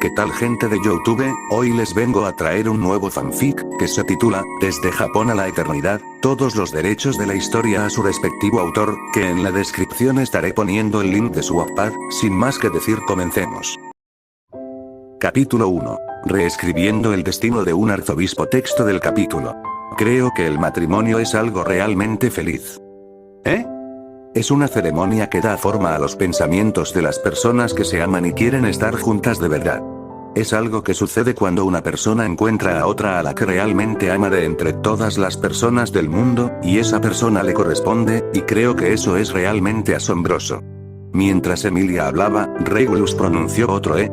¿Qué tal, gente de YouTube? Hoy les vengo a traer un nuevo fanfic, que se titula, Desde Japón a la Eternidad, todos los derechos de la historia a su respectivo autor, que en la descripción estaré poniendo el link de su Wattpad. Sin más que decir, comencemos. Capítulo 1. Reescribiendo el destino de un arzobispo. Texto del capítulo. Creo que el matrimonio es algo realmente feliz. Es una ceremonia que da forma a los pensamientos de las personas que se aman y quieren estar juntas de verdad. Es algo que sucede cuando una persona encuentra a otra a la que realmente ama de entre todas las personas del mundo, y esa persona le corresponde, y creo que eso es realmente asombroso. Mientras Emilia hablaba, Regulus pronunció otro E.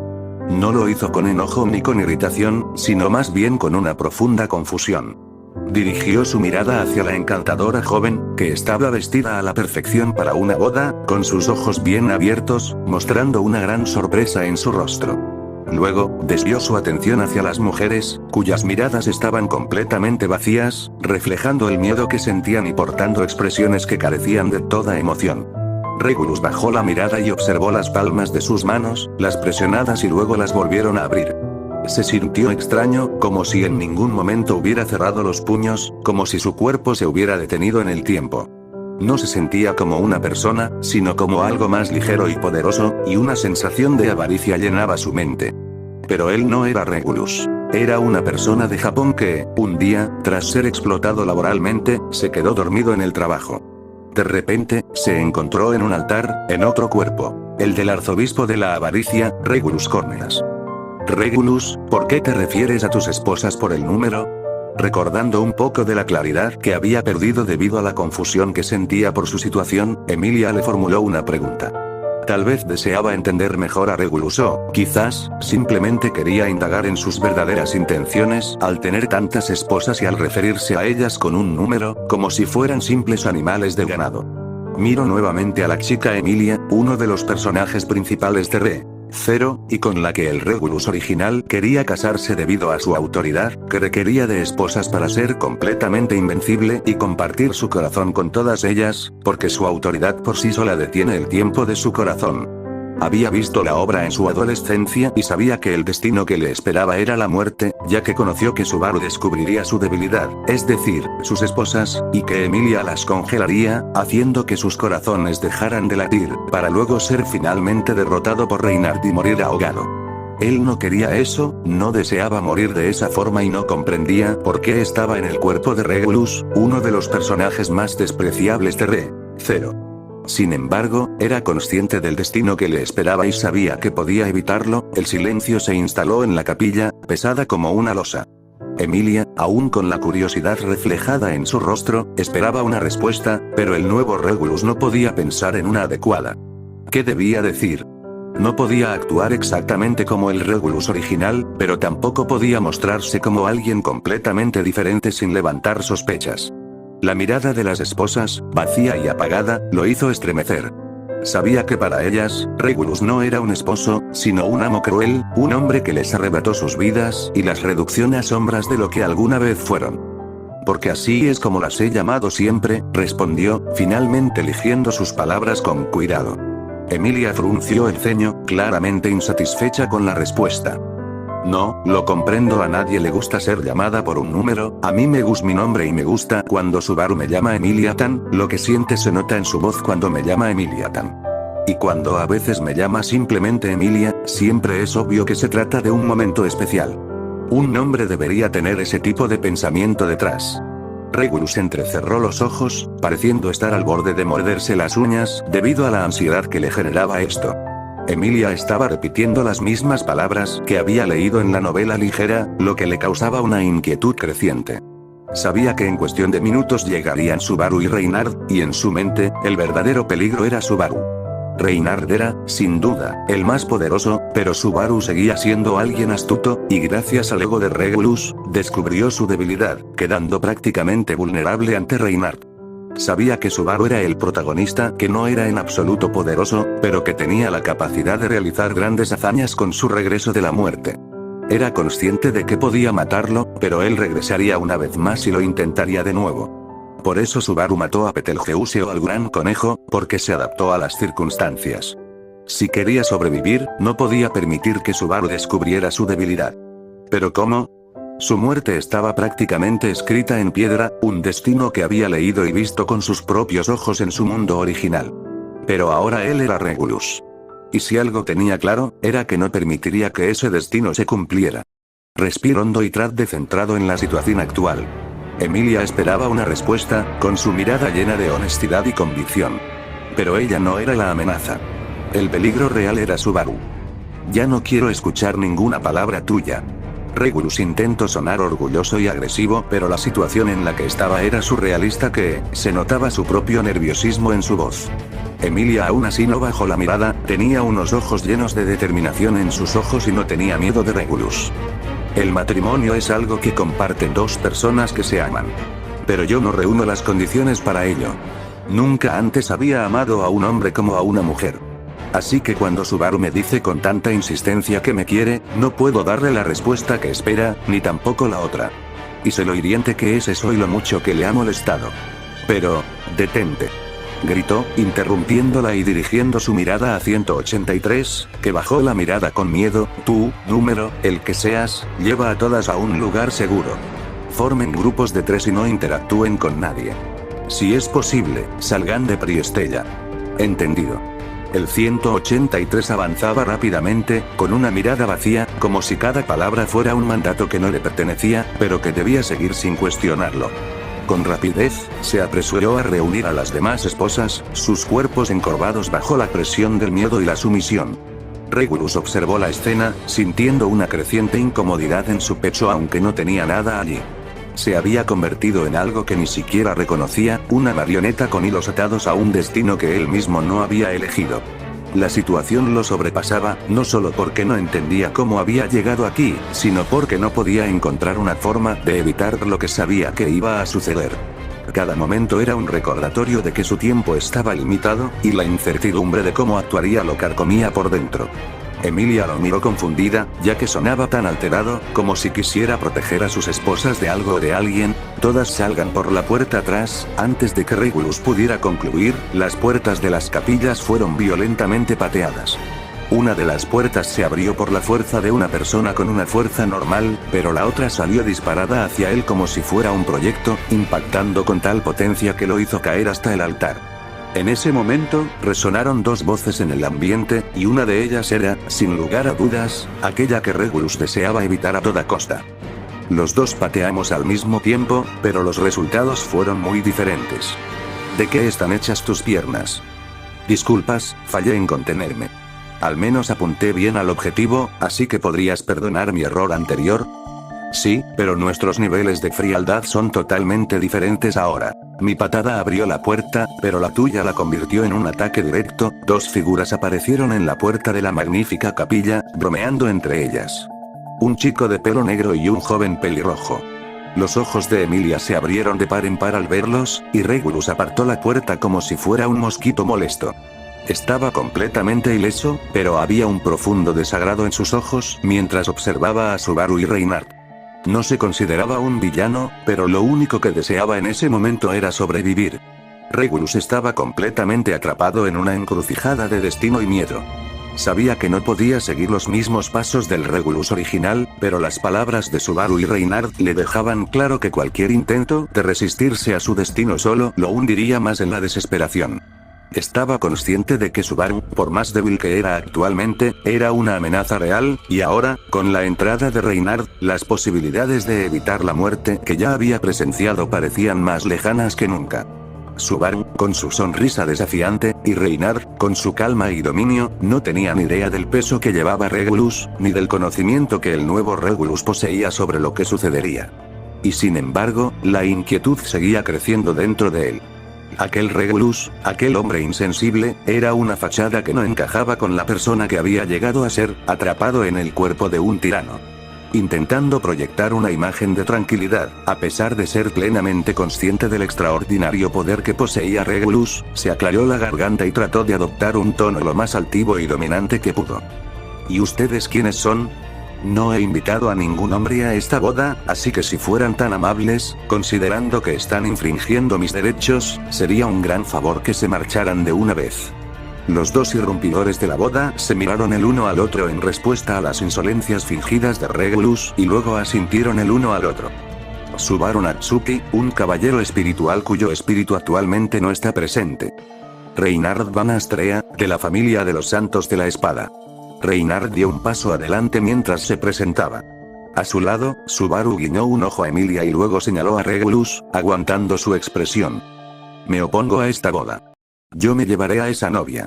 No lo hizo con enojo ni con irritación, sino más bien con una profunda confusión. Dirigió su mirada hacia la encantadora joven, que estaba vestida a la perfección para una boda, con sus ojos bien abiertos, mostrando una gran sorpresa en su rostro. Luego, desvió su atención hacia las mujeres, cuyas miradas estaban completamente vacías, reflejando el miedo que sentían y portando expresiones que carecían de toda emoción. Regulus bajó la mirada y observó las palmas de sus manos, las presionadas y luego las volvieron a abrir. Se sintió extraño, como si en ningún momento hubiera cerrado los puños, como si su cuerpo se hubiera detenido en el tiempo. No se sentía como una persona, sino como algo más ligero y poderoso, y una sensación de avaricia llenaba su mente. Pero él no era Regulus. Era una persona de Japón que, un día, tras ser explotado laboralmente, se quedó dormido en el trabajo. De repente, se encontró en un altar, en otro cuerpo, el del arzobispo de la avaricia, Regulus Corneas. Regulus, ¿por qué te refieres a tus esposas por el número? Recordando un poco de la claridad que había perdido debido a la confusión que sentía por su situación, Emilia le formuló una pregunta. Tal vez deseaba entender mejor a Regulus o, quizás, simplemente quería indagar en sus verdaderas intenciones al tener tantas esposas y al referirse a ellas con un número, como si fueran simples animales de ganado. Miró nuevamente a la chica Emilia, uno de los personajes principales de Re:Zero, y con la que el Regulus original quería casarse debido a su autoridad, que requería de esposas para ser completamente invencible y compartir su corazón con todas ellas, porque su autoridad por sí sola detiene el tiempo de su corazón. Había visto la obra en su adolescencia y sabía que el destino que le esperaba era la muerte, ya que conoció que Subaru descubriría su debilidad, es decir, sus esposas, y que Emilia las congelaría, haciendo que sus corazones dejaran de latir, para luego ser finalmente derrotado por Reinhardt y morir ahogado. Él no quería eso, no deseaba morir de esa forma y no comprendía por qué estaba en el cuerpo de Regulus, uno de los personajes más despreciables de Re:Zero. Sin embargo, era consciente del destino que le esperaba y sabía que podía evitarlo. El silencio se instaló en la capilla, pesada como una losa. Emilia, aún con la curiosidad reflejada en su rostro, esperaba una respuesta, pero el nuevo Regulus no podía pensar en una adecuada. ¿Qué debía decir? No podía actuar exactamente como el Regulus original, pero tampoco podía mostrarse como alguien completamente diferente sin levantar sospechas. La mirada de las esposas, vacía y apagada, lo hizo estremecer. Sabía que para ellas, Regulus no era un esposo, sino un amo cruel, un hombre que les arrebató sus vidas y las redució a sombras de lo que alguna vez fueron. Porque así es como las he llamado siempre, respondió, finalmente eligiendo sus palabras con cuidado. Emilia frunció el ceño, claramente insatisfecha con la respuesta. No, lo comprendo, a nadie le gusta ser llamada por un número, a mí me gusta mi nombre y me gusta cuando Subaru me llama Emilia-tan, lo que siente se nota en su voz cuando me llama Emilia-tan. Y cuando a veces me llama simplemente Emilia, siempre es obvio que se trata de un momento especial. Un nombre debería tener ese tipo de pensamiento detrás. Regulus entrecerró los ojos, pareciendo estar al borde de morderse las uñas, debido a la ansiedad que le generaba esto. Emilia estaba repitiendo las mismas palabras que había leído en la novela ligera, lo que le causaba una inquietud creciente. Sabía que en cuestión de minutos llegarían Subaru y Reinhardt, y en su mente, el verdadero peligro era Subaru. Reinhardt era, sin duda, el más poderoso, pero Subaru seguía siendo alguien astuto, y gracias al ego de Regulus, descubrió su debilidad, quedando prácticamente vulnerable ante Reinhardt. Sabía que Subaru era el protagonista, que no era en absoluto poderoso, pero que tenía la capacidad de realizar grandes hazañas con su regreso de la muerte. Era consciente de que podía matarlo, pero él regresaría una vez más y lo intentaría de nuevo. Por eso Subaru mató a Betelgeuse o al Gran Conejo, porque se adaptó a las circunstancias. Si quería sobrevivir, no podía permitir que Subaru descubriera su debilidad. ¿Pero cómo? Su muerte estaba prácticamente escrita en piedra, un destino que había leído y visto con sus propios ojos en su mundo original. Pero ahora él era Regulus. Y si algo tenía claro, era que no permitiría que ese destino se cumpliera. Respiró hondo y trató de centrado en la situación actual. Emilia esperaba una respuesta, con su mirada llena de honestidad y convicción. Pero ella no era la amenaza. El peligro real era Subaru. Ya no quiero escuchar ninguna palabra tuya. Regulus intentó sonar orgulloso y agresivo, pero la situación en la que estaba era surrealista se notaba su propio nerviosismo en su voz. Emilia aún así no bajó la mirada, tenía unos ojos llenos de determinación en sus ojos y no tenía miedo de Regulus. El matrimonio es algo que comparten dos personas que se aman. Pero yo no reúno las condiciones para ello. Nunca antes había amado a un hombre como a una mujer. Así que cuando Subaru me dice con tanta insistencia que me quiere, no puedo darle la respuesta que espera, ni tampoco la otra. Y sé lo hiriente que es eso y lo mucho que le ha molestado. Pero, detente. Gritó, interrumpiéndola y dirigiendo su mirada a 183, que bajó la mirada con miedo. Tú, número, el que seas, lleva a todas a un lugar seguro. Formen grupos de 3 y no interactúen con nadie. Si es posible, salgan de Priestella. Entendido. El 183 avanzaba rápidamente, con una mirada vacía, como si cada palabra fuera un mandato que no le pertenecía, pero que debía seguir sin cuestionarlo. Con rapidez, se apresuró a reunir a las demás esposas, sus cuerpos encorvados bajo la presión del miedo y la sumisión. Regulus observó la escena, sintiendo una creciente incomodidad en su pecho aunque no tenía nada allí. Se había convertido en algo que ni siquiera reconocía, una marioneta con hilos atados a un destino que él mismo no había elegido. La situación lo sobrepasaba, no solo porque no entendía cómo había llegado aquí, sino porque no podía encontrar una forma de evitar lo que sabía que iba a suceder. Cada momento era un recordatorio de que su tiempo estaba limitado, y la incertidumbre de cómo actuaría lo carcomía por dentro. Emilia lo miró confundida, ya que sonaba tan alterado, como si quisiera proteger a sus esposas de algo o de alguien. Todas salgan por la puerta atrás. Antes de que Regulus pudiera concluir, las puertas de las capillas fueron violentamente pateadas. Una de las puertas se abrió por la fuerza de una persona con una fuerza normal, pero la otra salió disparada hacia él como si fuera un proyecto, impactando con tal potencia que lo hizo caer hasta el altar. En ese momento, resonaron dos voces en el ambiente, y una de ellas era, sin lugar a dudas, aquella que Regulus deseaba evitar a toda costa. Los dos pateamos al mismo tiempo, pero los resultados fueron muy diferentes. ¿De qué están hechas tus piernas? Disculpas, fallé en contenerme. Al menos apunté bien al objetivo, así que podrías perdonar mi error anterior. Sí, pero nuestros niveles de frialdad son totalmente diferentes ahora. Mi patada abrió la puerta, pero la tuya la convirtió en un ataque directo. Dos figuras aparecieron en la puerta de la magnífica capilla, bromeando entre ellas. Un chico de pelo negro y un joven pelirrojo. Los ojos de Emilia se abrieron de par en par al verlos, y Regulus apartó la puerta como si fuera un mosquito molesto. Estaba completamente ileso, pero había un profundo desagrado en sus ojos mientras observaba a Subaru y Reinhardt. No se consideraba un villano, pero lo único que deseaba en ese momento era sobrevivir. Regulus estaba completamente atrapado en una encrucijada de destino y miedo. Sabía que no podía seguir los mismos pasos del Regulus original, pero las palabras de Subaru y Reinhardt le dejaban claro que cualquier intento de resistirse a su destino solo lo hundiría más en la desesperación. Estaba consciente de que Subaru, por más débil que era actualmente, era una amenaza real, y ahora, con la entrada de Reinhardt, las posibilidades de evitar la muerte que ya había presenciado parecían más lejanas que nunca. Subaru, con su sonrisa desafiante, y Reinhardt, con su calma y dominio, no tenían idea del peso que llevaba Regulus, ni del conocimiento que el nuevo Regulus poseía sobre lo que sucedería. Y sin embargo, la inquietud seguía creciendo dentro de él. Aquel Regulus, aquel hombre insensible, era una fachada que no encajaba con la persona que había llegado a ser, atrapado en el cuerpo de un tirano. Intentando proyectar una imagen de tranquilidad, a pesar de ser plenamente consciente del extraordinario poder que poseía Regulus, se aclaró la garganta y trató de adoptar un tono lo más altivo y dominante que pudo. ¿Y ustedes quiénes son? No he invitado a ningún hombre a esta boda, así que si fueran tan amables, considerando que están infringiendo mis derechos, sería un gran favor que se marcharan de una vez. Los dos irrumpidores de la boda se miraron el uno al otro en respuesta a las insolencias fingidas de Regulus y luego asintieron el uno al otro. Subaru Natsuki, un caballero espiritual cuyo espíritu actualmente no está presente. Reinhard Van Astrea, de la familia de los Santos de la Espada. Reinhard dio un paso adelante mientras se presentaba. A su lado, Subaru guiñó un ojo a Emilia y luego señaló a Regulus, aguantando su expresión. Me opongo a esta boda. Yo me llevaré a esa novia.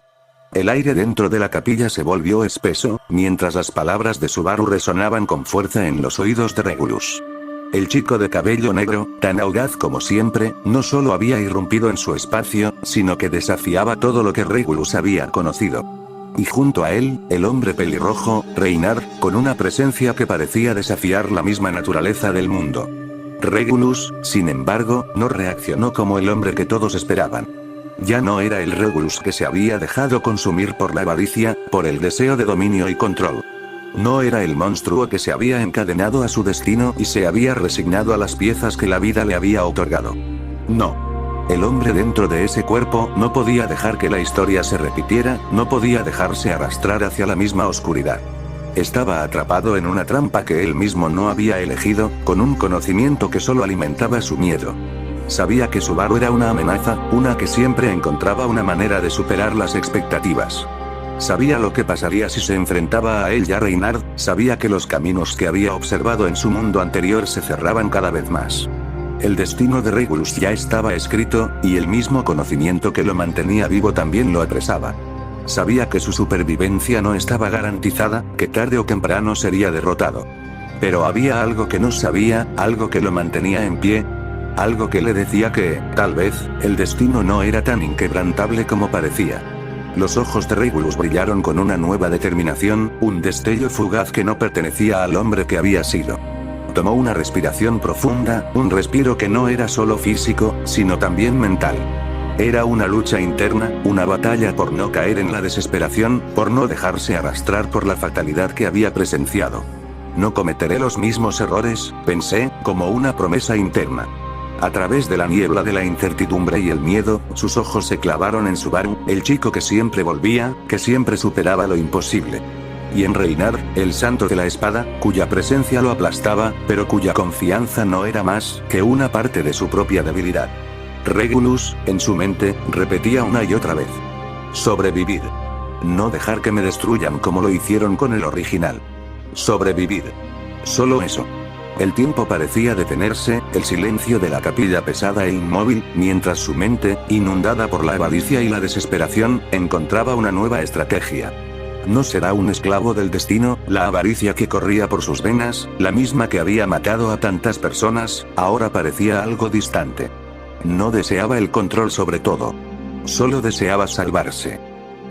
El aire dentro de la capilla se volvió espeso, mientras las palabras de Subaru resonaban con fuerza en los oídos de Regulus. El chico de cabello negro, tan audaz como siempre, no solo había irrumpido en su espacio, sino que desafiaba todo lo que Regulus había conocido. Y junto a él, el hombre pelirrojo, Reinhard, con una presencia que parecía desafiar la misma naturaleza del mundo. Regulus, sin embargo, no reaccionó como el hombre que todos esperaban. Ya no era el Regulus que se había dejado consumir por la avaricia, por el deseo de dominio y control. No era el monstruo que se había encadenado a su destino y se había resignado a las piezas que la vida le había otorgado. No. El hombre dentro de ese cuerpo no podía dejar que la historia se repitiera, no podía dejarse arrastrar hacia la misma oscuridad. Estaba atrapado en una trampa que él mismo no había elegido, con un conocimiento que solo alimentaba su miedo. Sabía que Subaru era una amenaza, una que siempre encontraba una manera de superar las expectativas. Sabía lo que pasaría si se enfrentaba a él y a Reinhard, sabía que los caminos que había observado en su mundo anterior se cerraban cada vez más. El destino de Regulus ya estaba escrito, y el mismo conocimiento que lo mantenía vivo también lo apresaba. Sabía que su supervivencia no estaba garantizada, que tarde o temprano sería derrotado. Pero había algo que no sabía, algo que lo mantenía en pie. Algo que le decía que, tal vez, el destino no era tan inquebrantable como parecía. Los ojos de Regulus brillaron con una nueva determinación, un destello fugaz que no pertenecía al hombre que había sido. Tomó una respiración profunda, un respiro que no era solo físico, sino también mental. Era una lucha interna, una batalla por no caer en la desesperación, por no dejarse arrastrar por la fatalidad que había presenciado. No cometeré los mismos errores, pensé, como una promesa interna. A través de la niebla de la incertidumbre y el miedo, sus ojos se clavaron en Subaru, el chico que siempre volvía, que siempre superaba lo imposible. Y en Reinhard, el santo de la espada, cuya presencia lo aplastaba, pero cuya confianza no era más que una parte de su propia debilidad. Regulus, en su mente, repetía una y otra vez. Sobrevivir. No dejar que me destruyan como lo hicieron con el original. Sobrevivir. Solo eso. El tiempo parecía detenerse, el silencio de la capilla pesada e inmóvil, mientras su mente, inundada por la avaricia y la desesperación, encontraba una nueva estrategia. No será un esclavo del destino, la avaricia que corría por sus venas, la misma que había matado a tantas personas, ahora parecía algo distante. No deseaba el control sobre todo. Solo deseaba salvarse.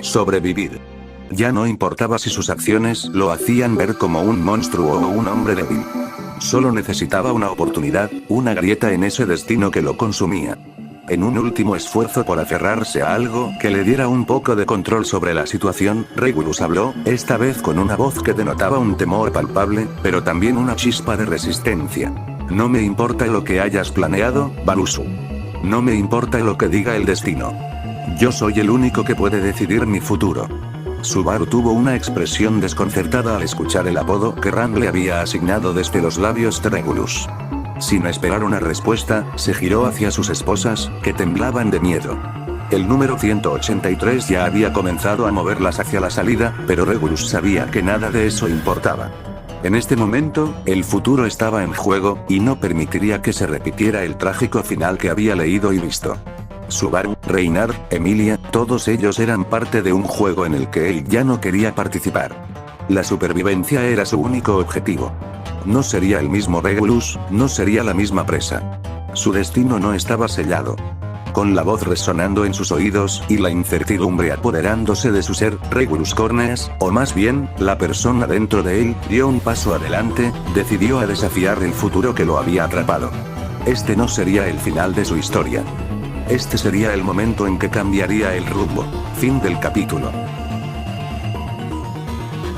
Sobrevivir. Ya no importaba si sus acciones lo hacían ver como un monstruo o un hombre débil. Solo necesitaba una oportunidad, una grieta en ese destino que lo consumía. En un último esfuerzo por aferrarse a algo que le diera un poco de control sobre la situación, Regulus habló, esta vez con una voz que denotaba un temor palpable, pero también una chispa de resistencia. No me importa lo que hayas planeado, Balusu. No me importa lo que diga el destino. Yo soy el único que puede decidir mi futuro. Subaru tuvo una expresión desconcertada al escuchar el apodo que Ram le había asignado desde los labios de Regulus. Sin esperar una respuesta, se giró hacia sus esposas, que temblaban de miedo. El número 183 ya había comenzado a moverlas hacia la salida, pero Regulus sabía que nada de eso importaba. En este momento, el futuro estaba en juego, y no permitiría que se repitiera el trágico final que había leído y visto. Subaru, Reinhard, Emilia, todos ellos eran parte de un juego en el que él ya no quería participar. La supervivencia era su único objetivo. No sería el mismo Regulus, no sería la misma presa. Su destino no estaba sellado. Con la voz resonando en sus oídos, y la incertidumbre apoderándose de su ser, Regulus Corneas, o más bien, la persona dentro de él, dio un paso adelante, decidió a desafiar el futuro que lo había atrapado. Este no sería el final de su historia. Este sería el momento en que cambiaría el rumbo. Fin del capítulo.